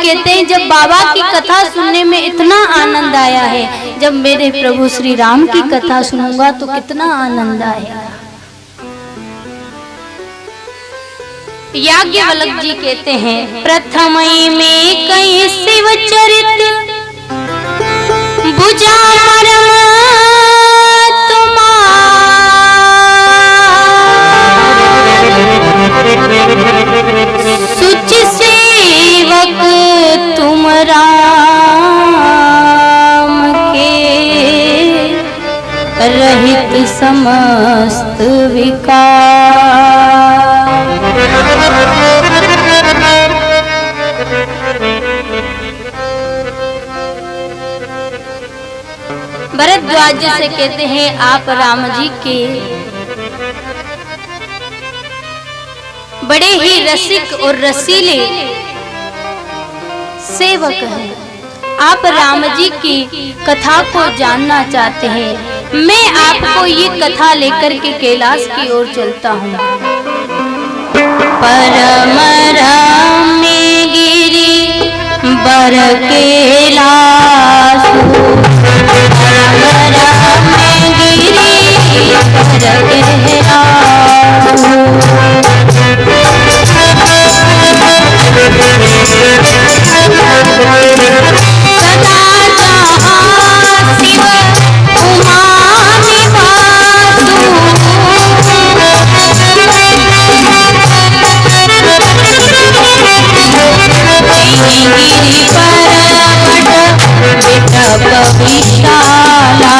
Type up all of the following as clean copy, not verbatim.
कहते हैं जब बाबा की कथा सुनने में इतना आनंद आया है, जब मेरे प्रभु श्री राम की कथा सुनूंगा तो कितना आनंद आएगा। याज्ञवल्क्य जी कहते हैं प्रथमई में कई शिव चरित बुझा मरम सुच सेवक तुम राम के रहित समस्त विकार। भरद्वाज से कहते हैं आप राम जी के बड़े ही रसिक और रसीले सेवक हैं। आप राम जी की कथा को जानना चाहते हैं, मैं आपको ये कथा लेकर के कैलाश की ओर चलता हूँ। परम रम्य गिरि बर कैलाश, परम रम्य गिरि बर कैलाश। सदा जहाँ शिव उमा निवासु, गिरि पर्वत विटप विशाला,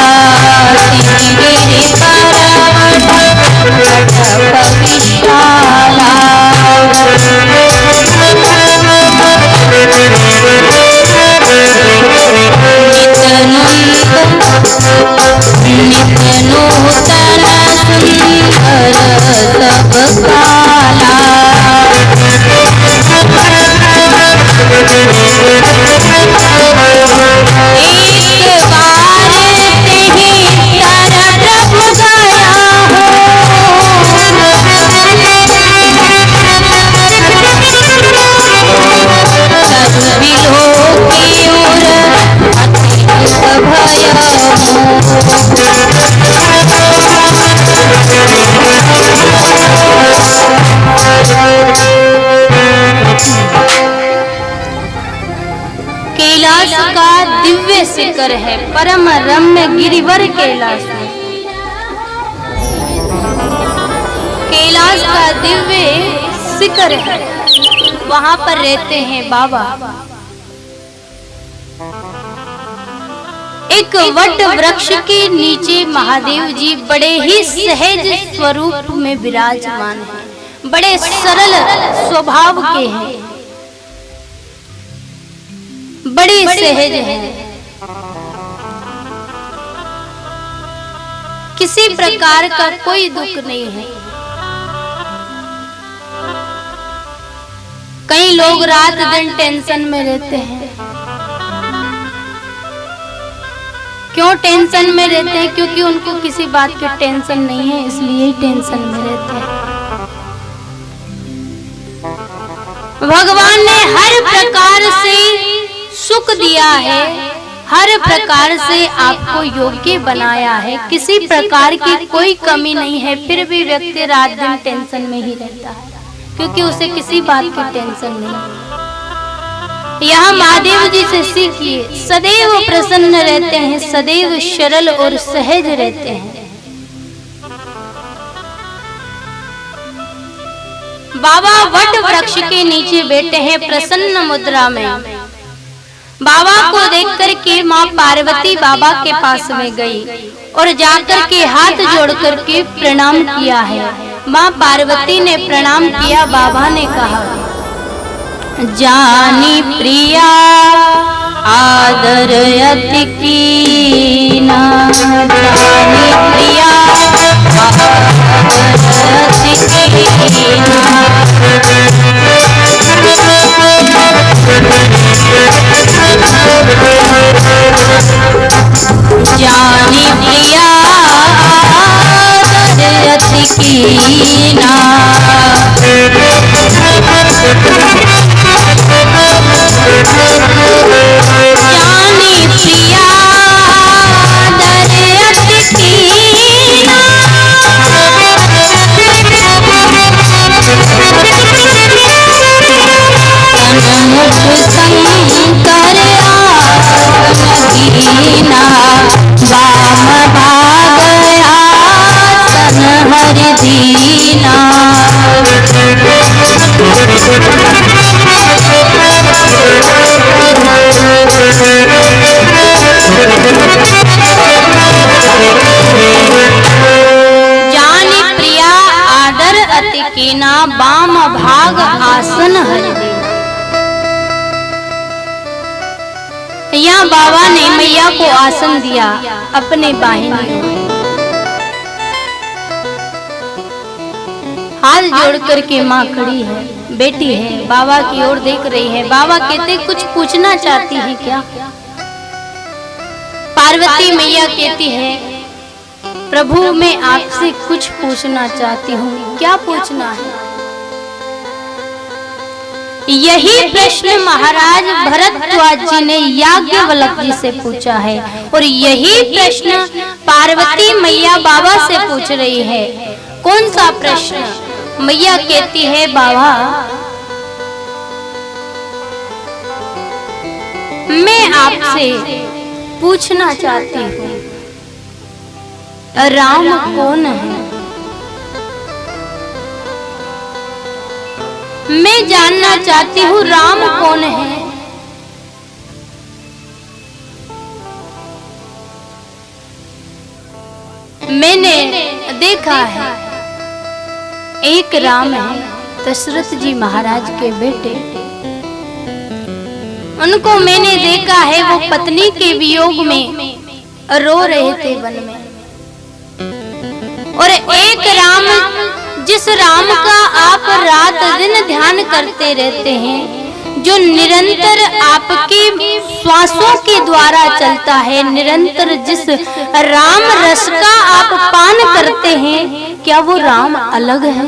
गिरि पर्वत विटप विशाला। नित नूतन सुंदर सब काला, एक बार तेहि तर प्रभु गया हो, कैलाश का दिव्य शिखर है, परम रम्य गिरिवर कैलाश है। कैलाश का दिव्य शिखर है, वहां पर रहते हैं बाबा। एक वट वृक्ष के नीचे महादेव जी बड़े ही सहज स्वरूप में विराजमान हैं, बड़े सरल स्वभाव के हैं, बड़े सहज हैं। किसी प्रकार का कोई दुख नहीं है। कई लोग रात दिन टेंशन में रहते हैं। क्यों टेंशन में रहते हैं? क्योंकि उनको किसी बात की टेंशन नहीं है, इसलिए ही टेंशन में रहते हैं। भगवान ने हर प्रकार से सुख दिया है, हर प्रकार से आपको योग्य बनाया है, किसी प्रकार की कोई कमी नहीं है, फिर भी व्यक्ति रात दिन टेंशन में ही रहता है, क्योंकि उसे किसी बात की टेंशन नहीं। यहाँ महादेव जी से सीखिए, सदैव प्रसन्न रहते हैं, सदैव सरल और सहज रहते हैं। बाबा वट वृक्ष के नीचे बैठे हैं प्रसन्न मुद्रा में। बाबा को देखकर के माँ पार्वती बाबा के पास में गई और जाकर के हाथ जोड़कर के प्रणाम किया है। माँ पार्वती ने प्रणाम किया, बाबा ने कहा जानी प्रिया आदर अति कीना, जानी प्रिया आदर अति कीना। जानी प्रिया आदर अति कीना, भाग आसन हरि दे। यहाँ बाबा ने मैया को आसन दिया अपने बाहिनी ओर, हाथ जोड़ करके माँ खड़ी है, बेटी है, बाबा की ओर देख रही है। बाबा कहते कुछ पूछना चाहती है क्या? पार्वती मैया कहती है प्रभु मैं आपसे कुछ पूछना चाहती हूँ। क्या पूछना है? यही प्रश्न महाराज भरद्वाज जी ने याज्ञवल्क्य जी से पूछा है और यही प्रश्न पार्वती मैया बाबा से पूछ रही है। कौन सा प्रश्न? मैया कहती है बाबा मैं आपसे पूछना चाहती हूँ राम कौन है? मैं जानना चाहती हूँ राम कौन है? मैंने देखा है एक राम है दशरथ जी महाराज के बेटे, उनको मैंने देखा है वो पत्नी के वियोग में रो रहे थे वन में। और एक राम जिस राम का आप रात दिन ध्यान करते रहते हैं, जो निरंतर आपके श्वासों के द्वारा चलता है, निरंतर जिस राम रस का आप पान करते हैं, क्या वो राम अलग है?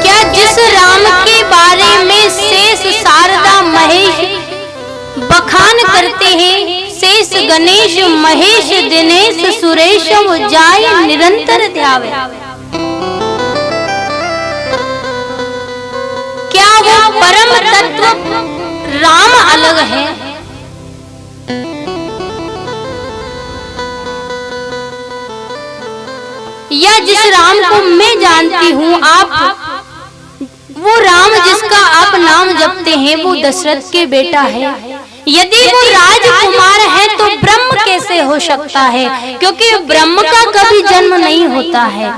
क्या जिस राम के बारे में शेष शारदा महेश बखान करते हैं, शेष गणेश महेश दिनेश सुरेश जाय निरंतर ध्यावे, क्या वो परम तत्व राम अलग है? या जिस राम को मैं जानती हूँ आप, वो राम जिसका आप नाम जपते हैं वो दशरथ के बेटा है। यदि वो राजकुमार है तो ब्रह्म कैसे हो सकता है? क्योंकि ब्रह्म का कभी जन्म नहीं होता है,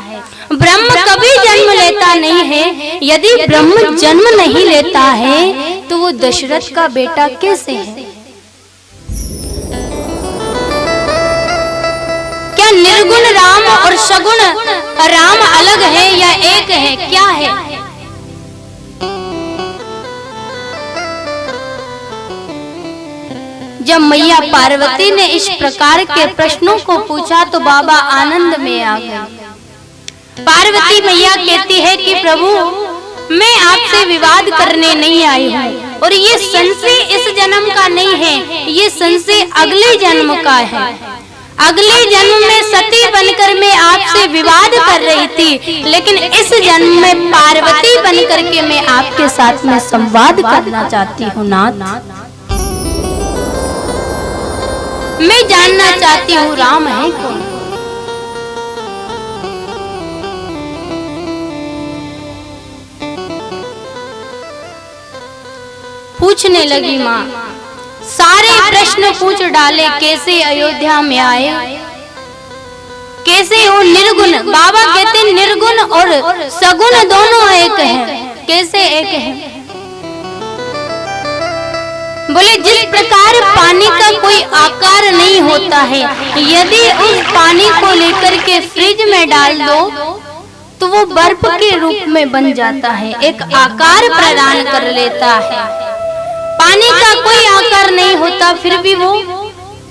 ब्रह्म कभी जन्म लेता नहीं है। यदि ब्रह्म जन्म नहीं लेता है तो वो दशरथ का बेटा कैसे है? क्या निर्गुण राम और सगुण राम अलग है या एक है? क्या है? जब मैया पार्वती ने इस प्रकार के प्रश्नों को पूछा तो बाबा आनंद में आ गए। पार्वती मैया कहती है कि प्रभु मैं आपसे विवाद करने नहीं आई हूँ और ये संशय इस जन्म का नहीं है, ये संशय अगले जन्म का है। अगले जन्म में सती बनकर मैं आपसे विवाद कर रही थी, लेकिन इस जन्म में पार्वती बनकर के मैं आपके साथ में संवाद करना चाहती हूँ नाथ। मैं जानना चाहती हूँ राम है कौन? पूछने लगी माँ, सारे प्रश्न पूछ डाले, कैसे अयोध्या में आए, कैसे हो निर्गुण। बाबा कहते निर्गुण और सगुण दोनों एक हैं, कैसे एक है? बोले जिस प्रकार पानी का कोई आकार नहीं होता है, यदि उस पानी को लेकर के फ्रिज में डाल दो तो वो बर्फ के रूप में बन जाता है, एक आकार प्रदान कर लेता है। पानी का कोई आकार नहीं होता फिर भी वो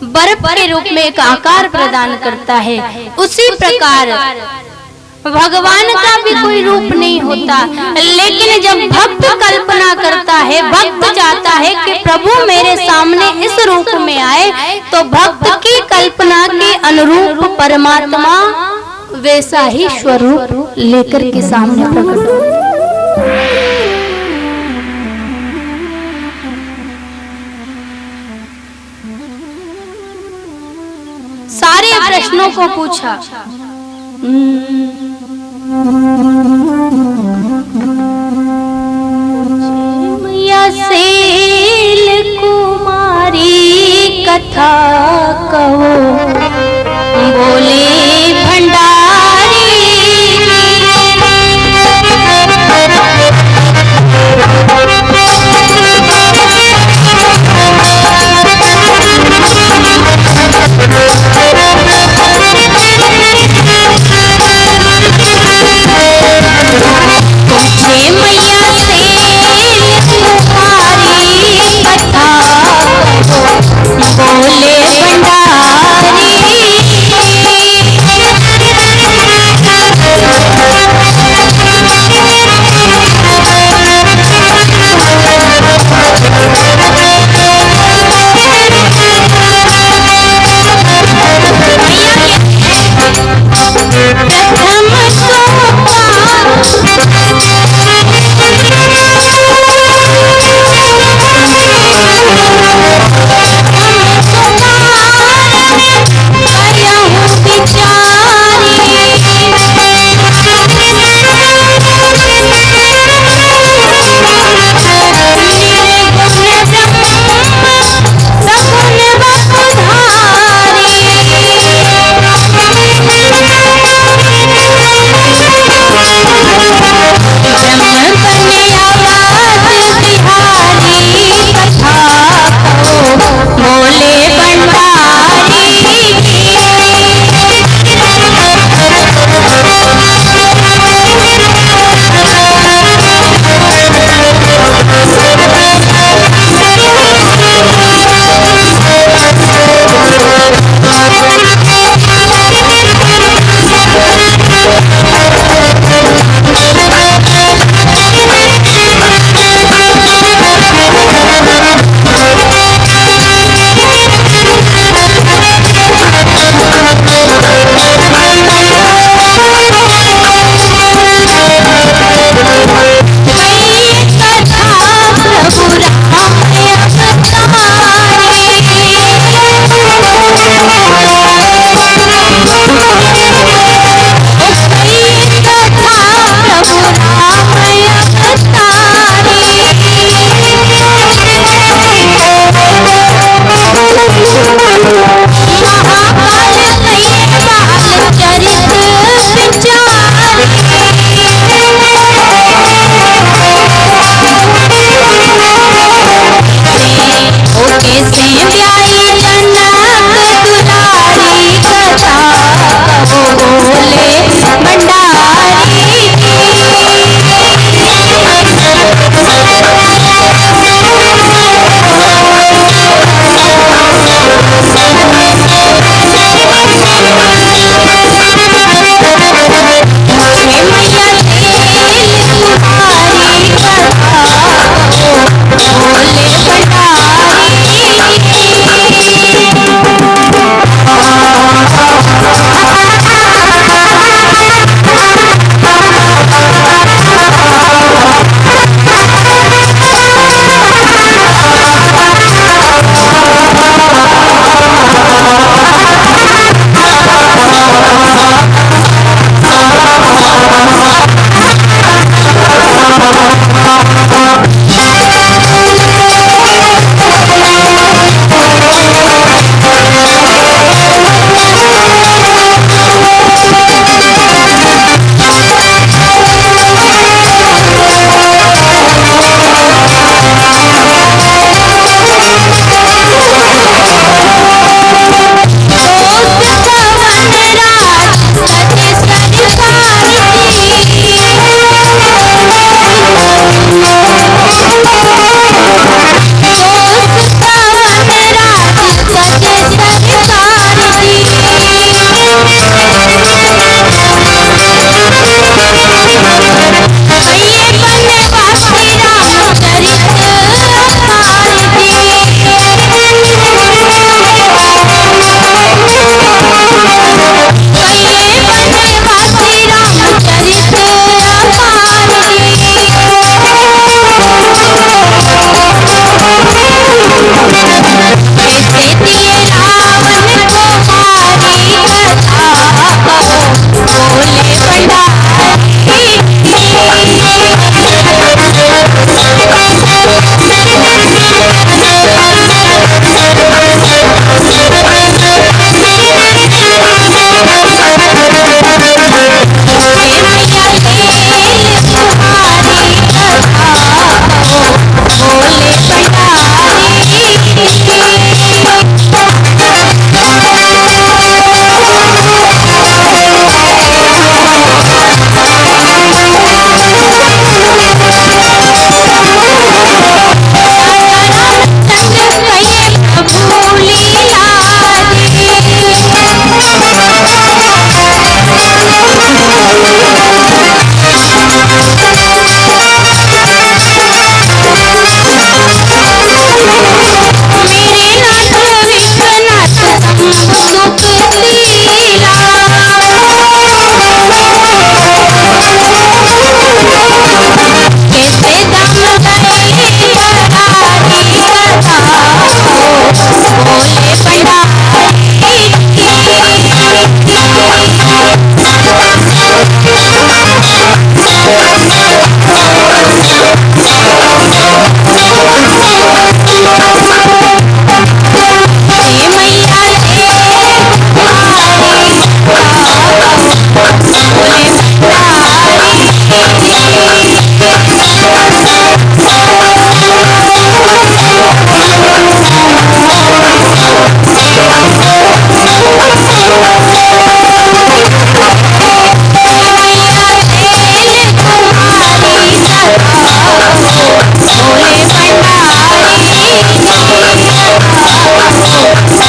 बर्फ के रूप में एक आकार प्रदान करता है। उसी प्रकार भगवान का भी कोई रूप नहीं होता, लेकिन जब भक्त कल्पना करता है, भक्त चाहता है कि प्रभु मेरे सामने इस रूप में आए, तो भक्त की कल्पना के अनुरूप परमात्मा वैसा ही स्वरूप लेकर के सामने प्रकट हो। सारे प्रश्नों को पूछा। मैया शैल कुमारी कथा कहो, बोले भंडारी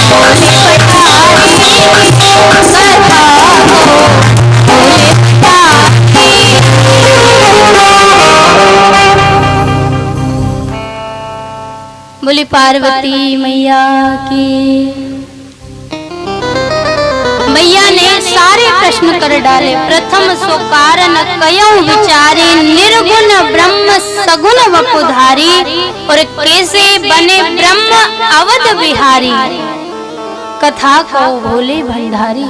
भोले भंडारी कथा हो भोले भंडारी। बोली पार्वती मैया की। मैया ने सारे प्रश्न कर डाले। प्रथम सो कारण कयो विचारे, निर्गुण ब्रह्म सगुण वपुधारी, और कैसे बने ब्रह्म अवध बिहारी, कथा को भोले भंडारी।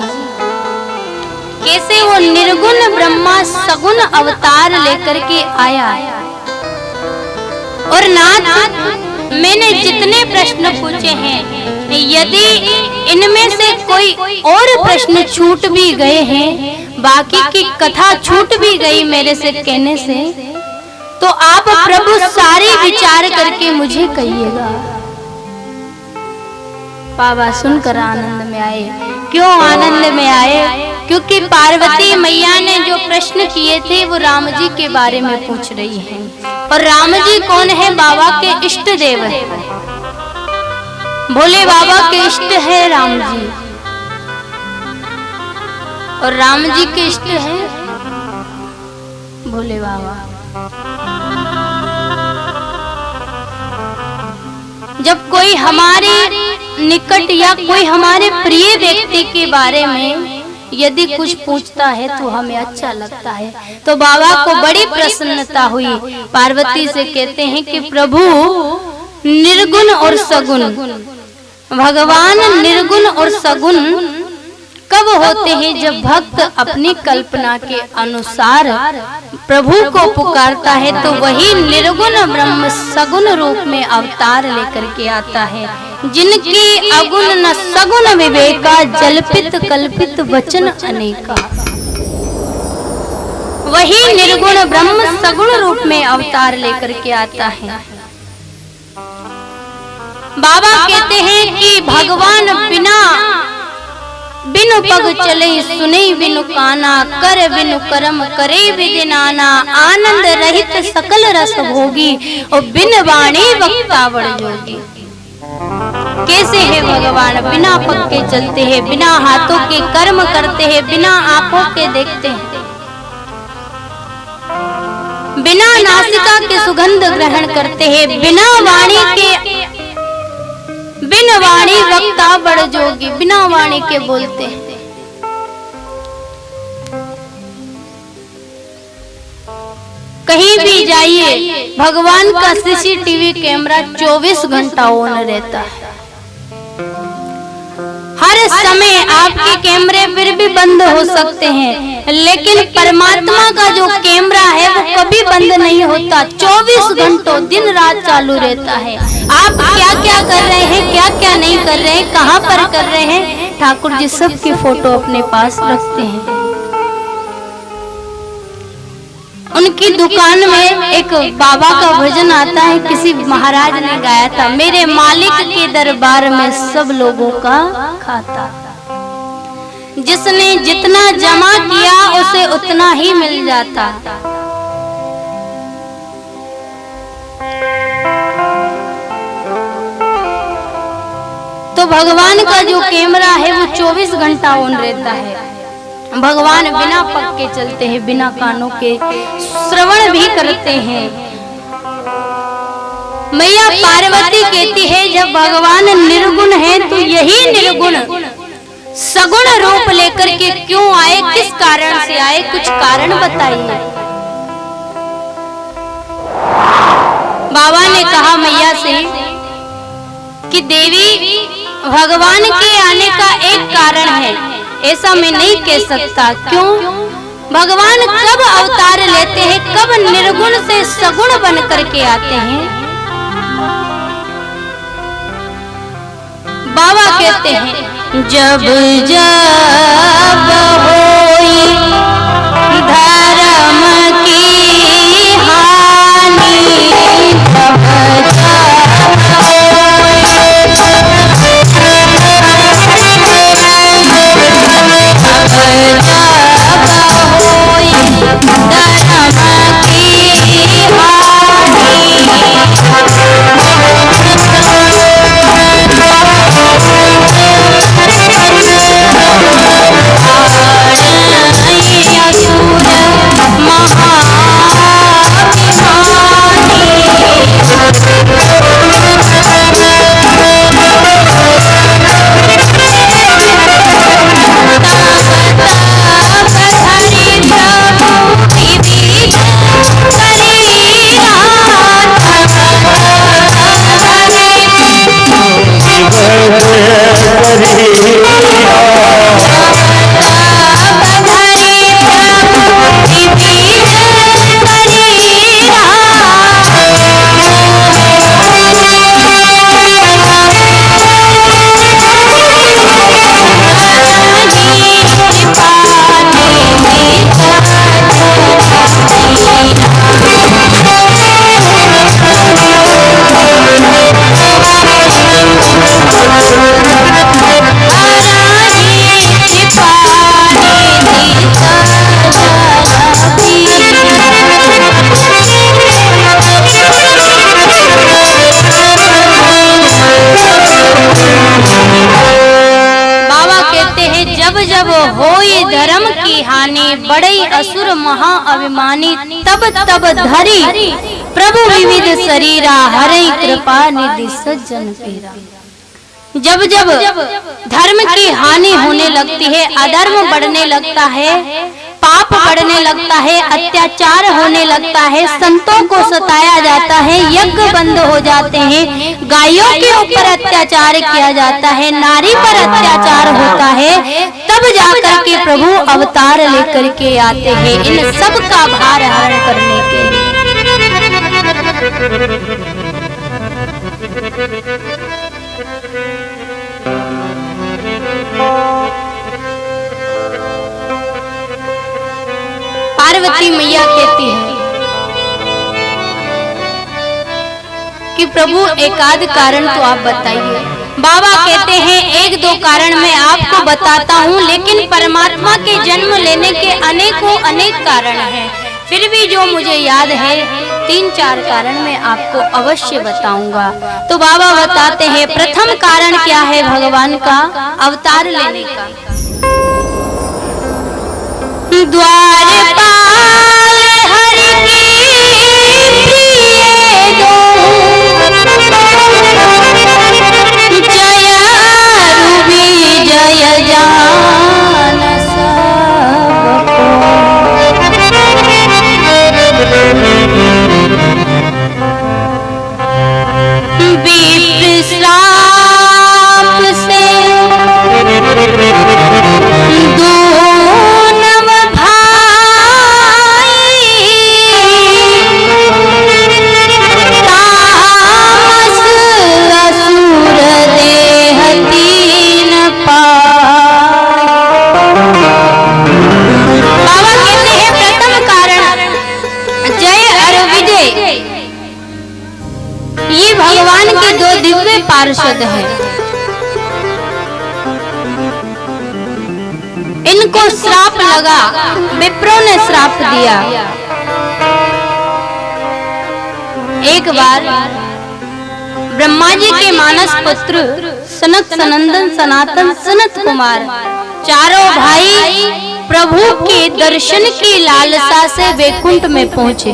कैसे वो निर्गुण ब्रह्मा सगुण अवतार लेकर के आया। और नाथ, मैंने जितने प्रश्न पूछे हैं, यदि इनमें से कोई और प्रश्न छूट भी गए हैं, बाकी की कथा छूट भी गई मेरे से कहने से, तो आप प्रभु सारे विचार करके मुझे कहिएगा। बाबा सुनकर आनंद में आए। क्यों आनंद में आए? क्योंकि पार्वती मैया ने जो प्रश्न किए थे वो राम जी के बारे में पूछ रही हैं। और राम जी कौन है? बाबा के इष्ट देव है। भोले बाबा के इष्ट है राम जी, और राम जी के इष्ट है भोले बाबा। जब कोई हमारे निकट या कोई हमारे प्रिय व्यक्ति के बारे में यदि कुछ पूछता है तो हमें अच्छा लगता है। तो बाबा को बड़ी प्रसन्नता हुई। पार्वती से कहते हैं कि प्रभु निर्गुण और सगुण, भगवान निर्गुण और सगुण कब होते हैं? जब भक्त अपनी कल्पना के अनुसार प्रभु को पुकारता है तो वही निर्गुण ब्रह्म सगुण रूप में अवतार लेकर के आता है। जिनकी अगुण न सगुण विवेका, जल्पित कल्पित वचन अनेका, वही निर्गुण ब्रह्म सगुण रूप में अवतार लेकर के आता है। बाबा कहते हैं कि भगवान बिनु पग चले, सुने बिनु काना, कर बिनु कर्म करे विधि नाना, आनंद रहित सकल रस भोगी, और बिन वाणी वक्ता बड़ जोगी। कैसे है भगवान? बिना पग के चलते हैं, बिना हाथों के कर्म करते हैं, बिना आंखों के देखते हैं, बिना नासिका के सुगंध ग्रहण करते हैं, बिना वाणी के, बिन वाणी वक्ता बड़ जोगी, बिना वाणी के बोलते हैं। कहीं भी जाइए, भगवान का सीसीटीवी कैमरा 24 घंटा ऑन रहता है। हर समय आपके कैमरे फिर भी बंद हो सकते हैं, लेकिन परमात्मा का जो कैमरा है वो कभी बंद नहीं होता। 24 घंटों दिन रात चालू रहता है। आप क्या क्या कर रहे हैं, क्या क्या नहीं कर रहे हैं, कहाँ पर कर रहे हैं, ठाकुर जी सबकी फोटो अपने पास रखते हैं। उनकी दुकान में एक बाबा का भजन आता है, किसी महाराज ने गाया था, मेरे मालिक के दरबार में सब लोगों का खाता। जिसने जितना जमा किया उसे उतना ही मिल जाता। तो भगवान का जो कैमरा है वो 24 घंटा ऑन रहता है। भगवान बिना पग के चलते हैं, बिना कानों के श्रवण भी करते हैं। मैया पार्वती कहती है जब भगवान निर्गुण है तो यही निर्गुण सगुण रूप लेकर के क्यों आए, किस कारण से आए, कुछ कारण बताइए। बाबा ने कहा मैया से कि देवी भगवान के आने का एक कारण है, ऐसा मैं नहीं कह सकता। क्यों? भगवान कब अवतार लेते हैं, कब निर्गुण से सगुण बन करके आते हैं। बाबा कहते हैं जब जब होई धर्म की हानि, जब माने, बड़े असुर महा अभिमानी, तब तब धरी प्रभु विविध शरीरा, हरे कृपा निधि सज्जन पीरा। जब जब धर्म की हानि होने लगती है, अधर्म बढ़ने लगता है, पाप बढ़ने लगता है, अत्याचार होने लगता है, संतों को सताया जाता है, यज्ञ बंद हो जाते हैं, गायों के ऊपर अत्याचार किया जाता है, नारी पर अत्याचार होता है, तब जाकर के प्रभु अवतार लेकर के आते हैं इन सब का भार हरण करने के लिए। पार्वती मैया कहती है कि प्रभु एकाध कारण तो आप बताइए। बाबा कहते हैं एक दो कारण मैं आपको बताता हूँ, लेकिन परमात्मा के जन्म लेने के अनेकों अनेक कारण हैं। फिर भी जो मुझे याद है 3-4 कारण मैं आपको अवश्य बताऊंगा। तो बाबा बताते हैं प्रथम कारण क्या है भगवान का अवतार लेने का। द्वारपाल हरि की प्रिय दो, जय रूबी जय जान सबको। विप्र श्राप से पार्षद है, इनको श्राप लगा, विप्रों ने श्राप दिया। एक बार ब्रह्मा जी के मानस पुत्र सनक सनंदन सनातन सनत कुमार चारों भाई प्रभु के दर्शन की लालसा से वैकुंठ में पहुंचे।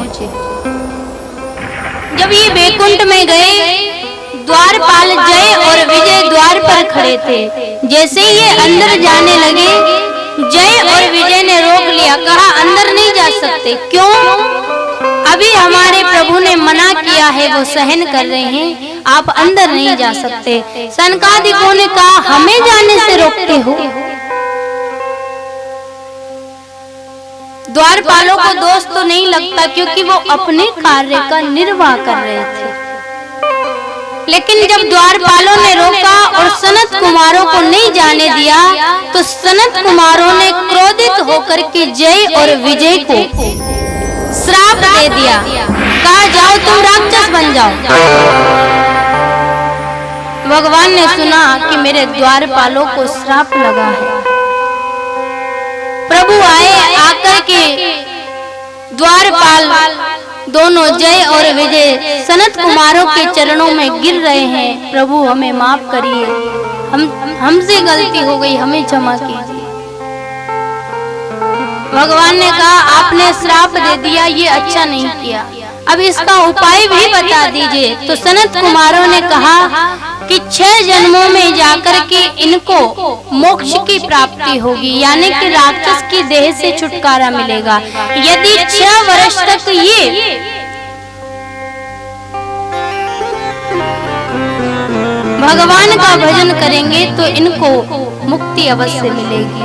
जब ये वैकुंठ में गए, द्वारपाल जय और विजय द्वार पर खड़े थे। जैसे ये अंदर जाने लगे, जय और विजय ने रोक लिया, कहा अंदर नहीं जा सकते। क्यों? अभी हमारे प्रभु ने मना किया है, वो सहन कर रहे हैं, आप अंदर नहीं जा सकते। सनकादिकों ने कहा हमें जाने से रोकते हो। द्वारपालों को दोष तो नहीं लगता, क्योंकि वो अपने कार्य का निर्वाह कर रहे थे। लेकिन जब द्वारपालों ने रोका और सनत कुमारों को नहीं जाने दिया, तो सनत कुमारों ने क्रोधित होकर के जय और विजय को श्राप दे दिया। कहा जाओ तुम राक्षस बन जाओ। भगवान ने सुना कि मेरे द्वारपालों को श्राप लगा है। प्रभु आए, आकर के द्वारपाल दोनों जय और विजय सनत कुमारों के चरणों में गिर रहे हैं। प्रभु हमें माफ करिए, हमसे गलती हो गई, हमें क्षमा कीजिए। भगवान ने कहा आपने श्राप दे दिया, ये अच्छा नहीं किया, अब इसका उपाय भी बता दीजिए। तो सनत कुमारों ने कहा कि 6 जन्मों में जाकर के इनको मोक्ष की प्राप्ति होगी, यानी कि राक्षस की देह से छुटकारा मिलेगा। यदि 6 वर्ष तक ये भगवान का भजन करेंगे तो इनको मुक्ति अवश्य मिलेगी।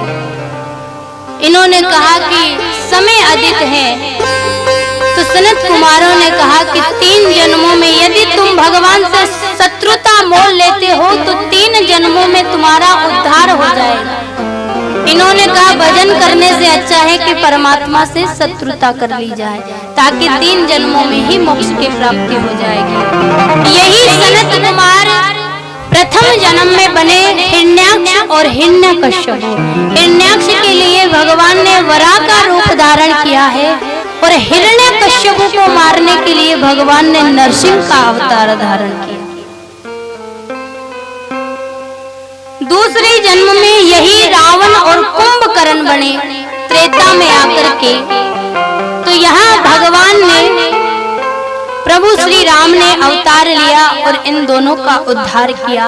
इन्होंने कहा कि समय अधिक है, तो सनत कुमारों ने कहा कि 3 जन्मों में यदि तुम भगवान से शत्रुता मोल लेते हो तो 3 जन्मों में तुम्हारा उद्धार हो जाएगा। इन्होंने कहा भजन करने से अच्छा है कि परमात्मा से शत्रुता कर ली जाए, ताकि 3 जन्मों में ही मोक्ष की प्राप्ति हो जाएगी। यही सनत कुमार प्रथम जन्म में बने हिरण्याक्ष और हिरण्यकश्यप। हिरण्याक्ष के लिए भगवान ने वराह का रूप धारण किया है, और हिरण्यकश्यप को मारने के लिए भगवान ने नरसिंह का अवतार धारण किया। दूसरे जन्म में यही रावण और कुंभकर्ण बने। त्रेता में आकर के, तो यहाँ भगवान ने, प्रभु श्री राम ने अवतार लिया और इन दोनों का उद्धार किया।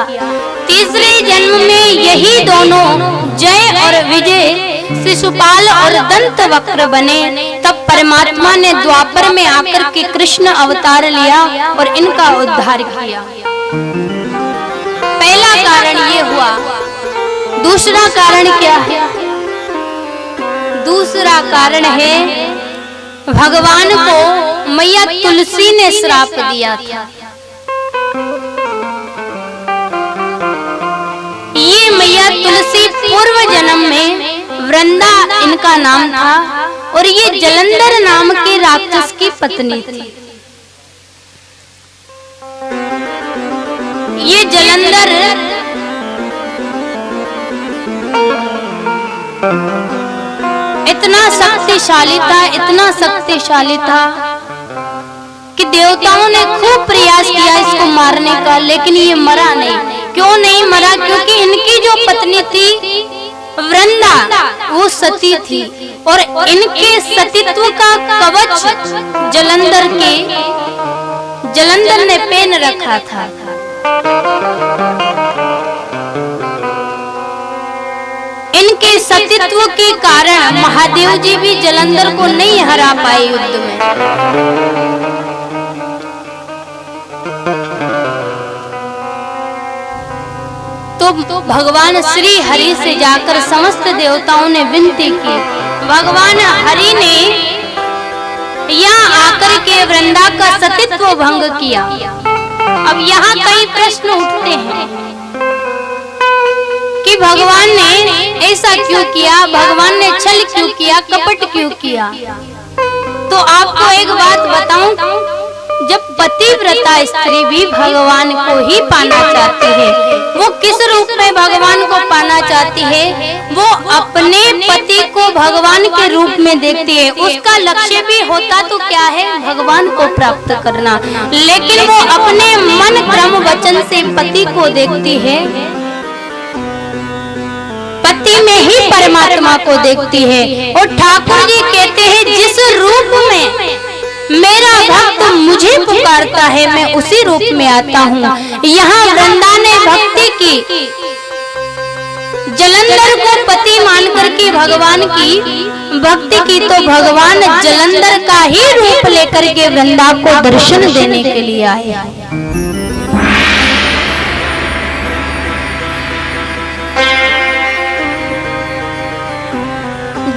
तीसरे जन्म में यही दोनों जय और विजय, शिशुपाल और दंत वक्र बने। तब परमात्मा ने द्वापर में आकर के कृष्ण अवतार लिया और इनका उद्धार किया। पहला कारण ये हुआ। दूसरा कारण क्या है? दूसरा कारण है, भगवान को मैया तुलसी ने श्राप दिया था। ये मैया तुलसी पूर्व जन्म में वृंदा इनका नाम था और ये जलंधर नाम के राक्षस की पत्नी थी। ये जलंधर इतना शक्तिशाली था, इतना शक्तिशाली था कि देवताओं ने खूब प्रयास किया इसको मारने का, लेकिन ये मरा नहीं। क्यों नहीं मरा? क्योंकि इनकी जो पत्नी थी वृंदा, वो सती थी और इनके सतीत्व का कवच जलंधर ने पहन रखा था। इनके सतीत्व के कारण महादेव जी भी जलंधर को नहीं हरा पाए युद्ध में। तो भगवान श्री हरि से जाकर समस्त देवताओं ने विनती की। भगवान हरि ने यहाँ आकर के वृंदा का सतीत्व भंग किया। अब यहाँ कई प्रश्न उठते हैं कि भगवान ने ऐसा क्यों किया, भगवान ने छल क्यों किया, कपट क्यों किया। तो आपको एक बात बताऊं, जब पतिव्रता स्त्री भी भगवान को ही पाना चाहती है, वो किस रूप में भगवान को पाना चाहती है? वो अपने पति को भगवान के रूप में देखती है। उसका लक्ष्य भी होता तो क्या है? भगवान को प्राप्त करना, लेकिन वो अपने मन क्रम वचन से पति को देखती है, पति में ही परमात्मा को देखती है। और ठाकुर जी कहते हैं, जिस रूप में मेरा भक्त मुझे पुकारता है, मैं उसी रूप में आता हूँ। यहाँ वृंदा ने भक्ति की, जलंधर को पति मान करके भगवान की भक्ति की, तो भगवान जलंधर का ही रूप लेकर के वृंदा को दर्शन देने के लिए आए।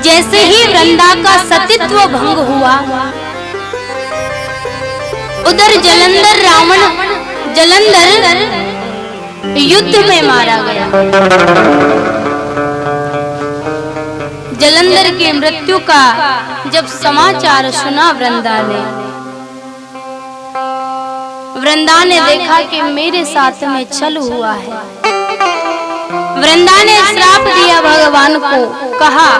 जैसे ही वृंदा का सतीत्व भंग हुआ, उधर जलंधर युद्ध में मारा गया। जलंधर की मृत्यु का जब समाचार सुना वृंदा ने देखा कि मेरे साथ में छल हुआ है। वृंदा ने श्राप दिया भगवान को, कहा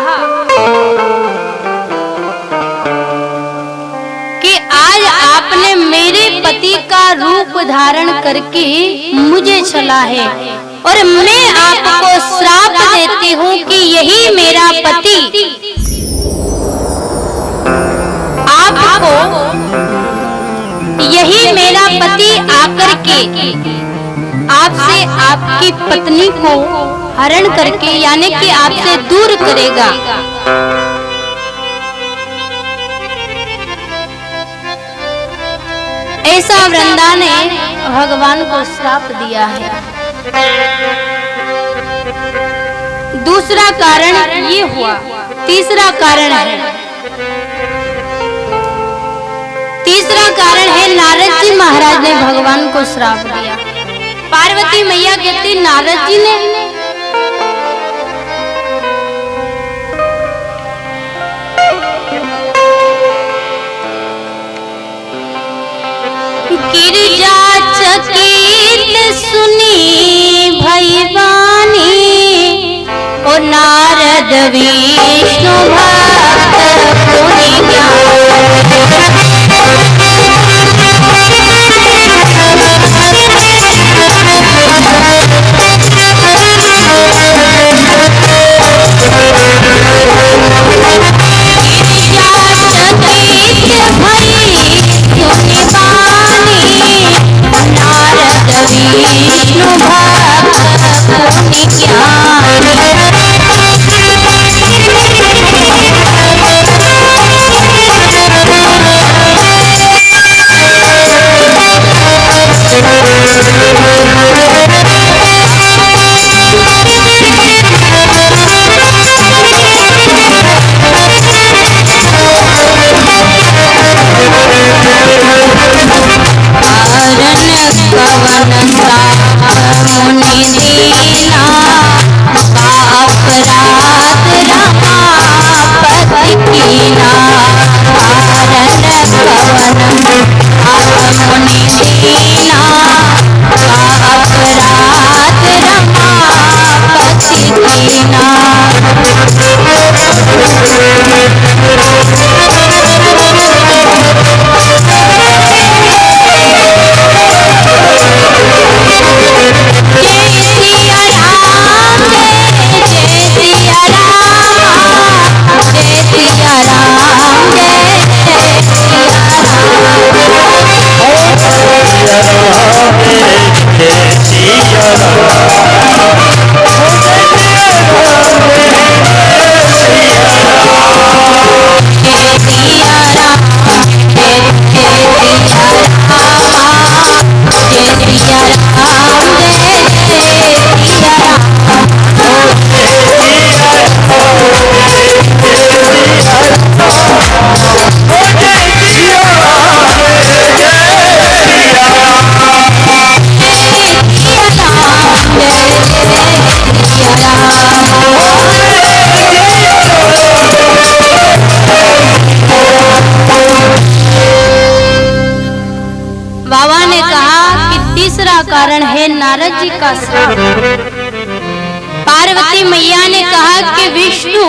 कि आज आपने मेरे पति का रूप धारण करके मुझे छला है और मैं आपको श्राप देती हूँ कि यही मेरा पति आपको, यही मेरा पति आकर के आपसे आपकी पत्नी को हरण करके, यानी कि आपसे दूर करेगा। ऐसा वृंदा ने भगवान को श्राप दिया है। दूसरा कारण ये हुआ। तीसरा कारण है नारद जी महाराज ने भगवान को श्राप दिया। पार्वती मैया कहती, नारद जी ने गिरिजा चकित सुनी भैवानी, ओ नारद विष्णु भक्त पुनि ज्ञान। बाबा ने कहा कि तीसरा कारण है नारद जी का श्राप। पार्वती मैया ने कहा कि विष्णु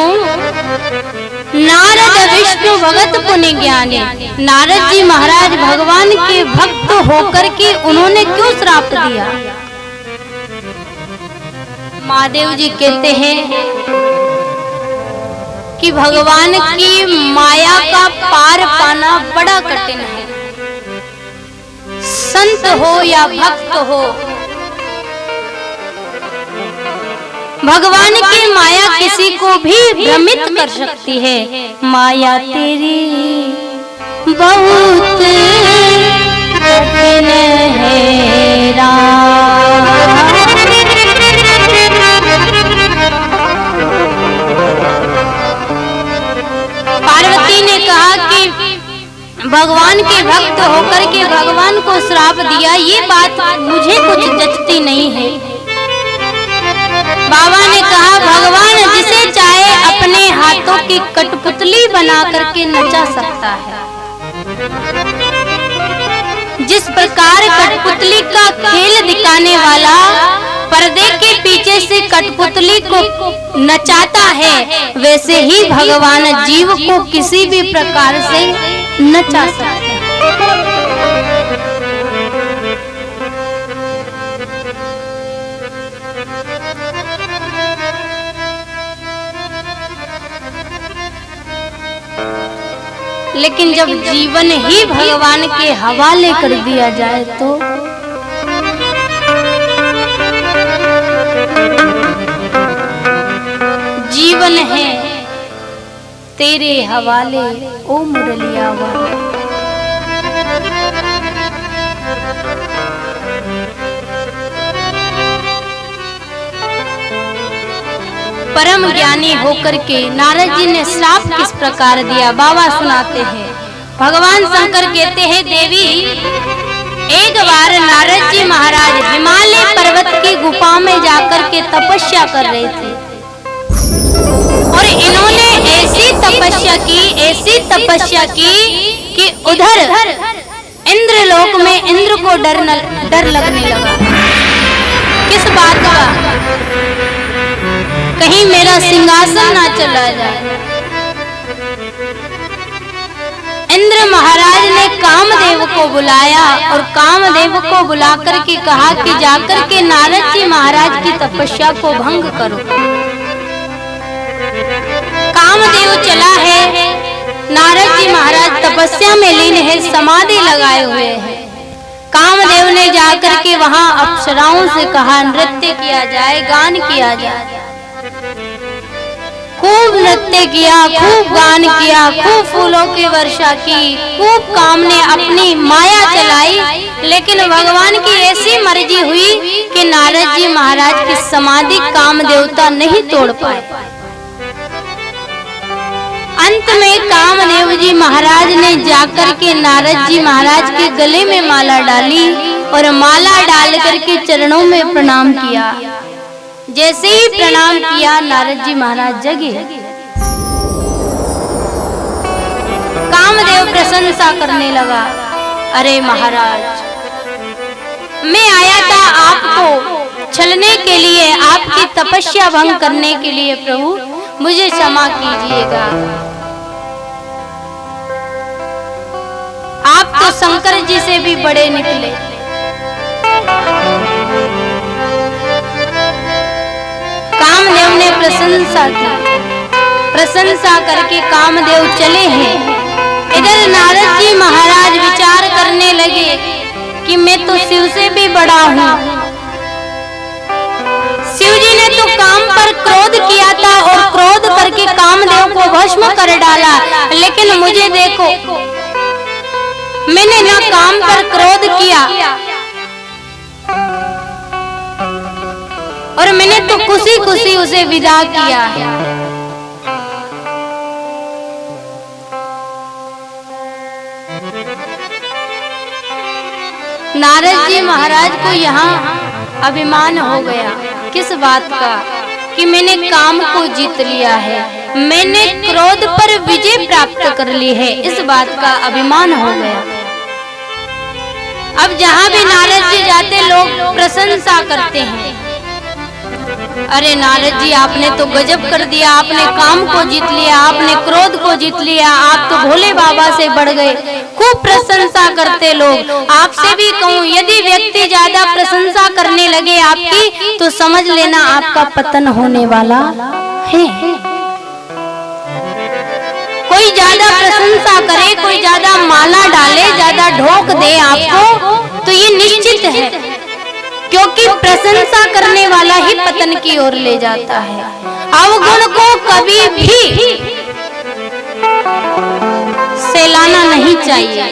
नारद विष्णु भगत पुण्य ज्ञानी, नारद जी महाराज भगवान के भक्त होकर के उन्होंने क्यों श्राप दिया? महादेव जी कहते हैं कि भगवान की माया का पार पाना बड़ा कठिन है। संत हो या भक्त हो, भगवान की माया किसी को भी भ्रमित कर सकती है। माया तेरी बहुत कठिन है राम। पार्वती ने कहा कि भगवान के भक्त होकर के भगवान को श्राप दिया, ये बात मुझे कुछ जचती नहीं है। बाबा ने कहा भगवान जिसे चाहे अपने हाथों की कठपुतली बना करके नचा सकता है। जिस प्रकार कठपुतली का खेल दिखाने वाला पर्दे के पीछे से कठपुतली को नचाता है, वैसे ही भगवान जीव को किसी भी प्रकार से नचा सकते हैं। लेकिन जब जीवन ही भगवान के हवाले कर दिया जाए तो जीवन है तेरे हवाले ओ मुरलिया वाले। परम ज्ञानी होकर के नारद जी ने श्राप किस प्रकार दिया बाबा सुनाते हैं। भगवान शंकर कहते हैं देवी, एक बार नारद जी महाराज हिमालय पर्वत की गुफा में जाकर के तपस्या कर रहे थे और इन्होंने ऐसी तपस्या की कि उधर इंद्रलोक में इंद्र को डर लगने लगा। किस बात का? कहीं मेरा सिंहासन ना चला जाए। इंद्र महाराज ने कामदेव को बुलाया और कामदेव को बुलाकर के कहा कि जाकर के नारद जी महाराज की तपस्या को भंग करो। कामदेव चला है, नारद जी महाराज तपस्या में लीन है, समाधि लगाए हुए हैं। कामदेव ने जाकर के वहां अप्सराओं से कहा नृत्य किया जाए, गान किया जाए। खूब नृत्य किया, खूब गान किया, खूब फूलों की वर्षा की, खूब काम ने अपनी माया चलाई। लेकिन भगवान की ऐसी मर्जी हुई कि नारद जी महाराज की समाधि काम देवता नहीं तोड़ पाए। अंत में कामदेव जी महाराज ने जाकर के नारद जी महाराज के गले में माला डाली और माला डाल करके चरणों में प्रणाम किया। जैसे ही प्रणाम किया नारद जी महाराज जगे। कामदेव प्रशंसा करने लगा, अरे महाराज, मैं आया था आपको छलने के लिए, आपकी तपस्या भंग करने के लिए। प्रभु मुझे क्षमा कीजिएगा। आप तो शंकर जी से भी बड़े निकले। कामदेव ने प्रशंसा की। प्रशंसा करके कामदेव चले हैं। इधर नारद जी महाराज विचार करने लगे कि मैं तो शिव से भी बड़ा हूँ। शिव जी ने तो काम पर क्रोध किया था और क्रोध करके कामदेव को भस्म कर डाला, लेकिन मुझे देखो, मैंने ना काम पर क्रोध किया और मैंने तो खुशी खुशी उसे विदा किया है। नारद जी महाराज को यहाँ अभिमान हो गया। किस बात का? कि मैंने काम को जीत लिया है, मैंने क्रोध पर विजय प्राप्त कर ली है, इस बात का अभिमान हो गया। अब जहाँ भी नारद जी जाते लोग प्रशंसा करते हैं, अरे नारद जी आपने तो गजब कर दिया, आपने काम को जीत लिया, आपने क्रोध को जीत लिया, आप तो भोले बाबा से बढ़ गए। खूब प्रशंसा करते लोग। आपसे भी कहूँ, यदि व्यक्ति ज्यादा प्रशंसा करने लगे आपकी, तो समझ लेना आपका पतन होने वाला है। कोई ज्यादा प्रशंसा करे, कोई ज्यादा माला डाले, ज्यादा ढोक दे आपको, तो ये निश्चित है, क्योंकि प्रशंसा करने वाला ही पतन की ओर ले जाता है। अवगुण को कभी भी सहलाना नहीं चाहिए।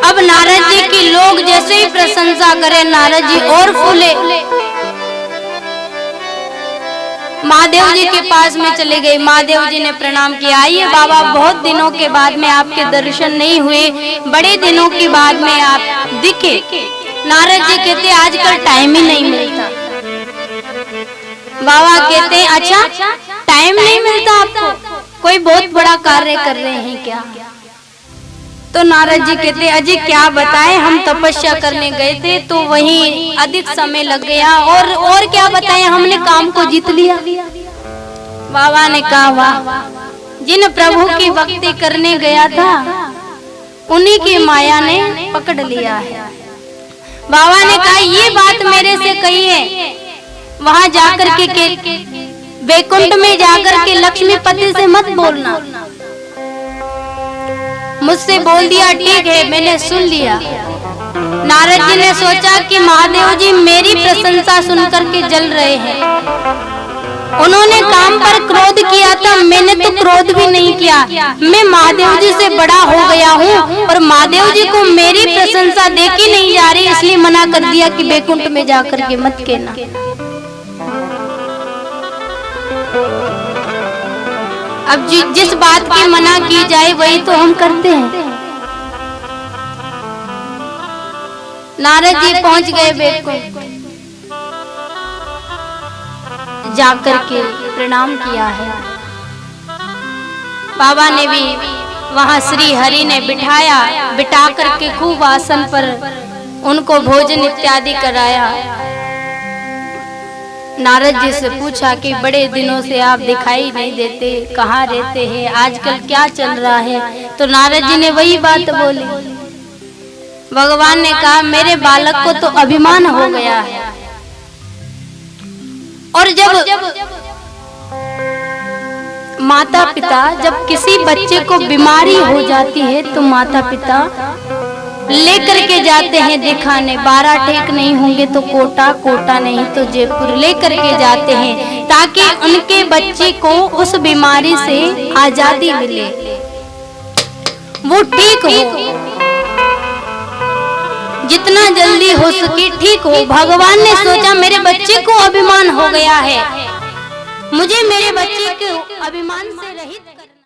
अब नारद जी की लोग जैसे ही प्रशंसा करें, नारद जी और फूले। महादेव जी के पास में चले गए। महादेव जी ने प्रणाम किया, आइए बाबा, बहुत दिनों के बाद में आपके दर्शन नहीं हुए, बड़े दिनों के बाद में आप दिखे। नारद जी कहते आजकल टाइम ही नहीं मिलता। बाबा कहते अच्छा टाइम नहीं मिलता आपको, कोई बहुत बड़ा कार्य कर रहे हैं क्या? तो नारद जी कहते अजी क्या बताएं, हम तपस्या करने गए थे तो वहीं अधिक समय लग गया, और क्या बताएं, हमने काम को जीत लिया। बाबा ने कहा वाह, जिन प्रभु की भक्ति करने गया था उन्हीं की माया ने पकड़ लिया है। बाबा ने कहा ये बात मेरे से कही है, वहां जाकर के वैकुंठ में जाकर के लक्ष्मीपति से मत बोलना। मुझसे बोल दिया, ठीक है मैंने सुन लिया। नारद जी ने सोचा कि महादेव जी मेरी प्रशंसा सुनकर के जल रहे हैं। उन्होंने काम पर क्रोध किया था, मैंने तो क्रोध भी नहीं किया। मैं महादेव जी से बड़ा हो गया हूँ और महादेव जी को मेरी प्रशंसा देखी नहीं जा रही, इसलिए मना कर दिया कि वैकुंठ में जाकर के मत कहना। अब जिस बात की मना की जाए वही तो हम करते हैं। नारद जी पहुंच गए वैकुंठ, जाकर के प्रणाम किया है। बाबा ने भी वहां श्री हरि ने बिठा करके खूब आसन पर उनको भोजन इत्यादि कराया। नारद जी से पूछा कि बड़े दिनों से आप दिखाई नहीं देते, कहाँ रहते हैं, आजकल क्या चल रहा है? तो नारद जी ने वही बात बोली। भगवान ने कहा मेरे बालक को तो अभिमान हो गया है, और जब माता पिता जब किसी बच्चे को बीमारी हो जाती है तो माता पिता लेकर के जाते हैं दिखाने। 12 टेक नहीं होंगे तो कोटा, कोटा नहीं तो जयपुर लेकर के जाते हैं, ताकि उनके बच्चे को उस बीमारी से आजादी मिले, वो ठीक हो, जितना जल्दी हो सके ठीक हो। भगवान ने सोचा मेरे बच्चे को अभिमान हो गया है, मुझे मेरे बच्चे को अभिमान से रहित